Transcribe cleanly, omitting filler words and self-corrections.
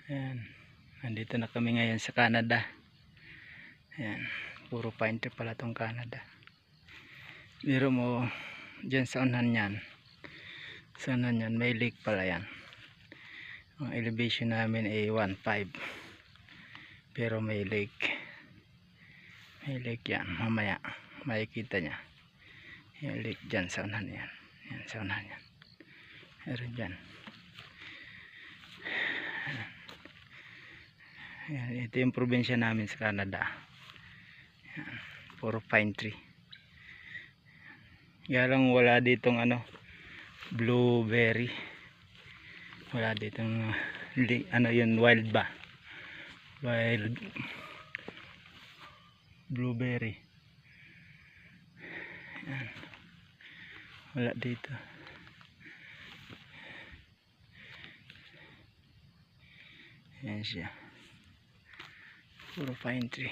Ayan. Nandito na kami ngayon sa Canada. Ayan. Puro pine tree pala tong Canada. Biro mo dyan sa unahan yan. Sa unahan yan may lake pala yan. Ang elevation namin ay 1.5. Pero may lake. May lake yan. Mamaya makikita nya. Yung lake dyan sa unahan yan. Yan sa unahan yan. Meron dyan. Ayan, ito yung probinsya namin sa Canada. Ayan, puro pine tree. Kaya lang wala ditong ano, blueberry. Wala ditong ano yun, wild ba? Wild blueberry. Ayan. Wala dito. Ayan siya. Puro pine tree.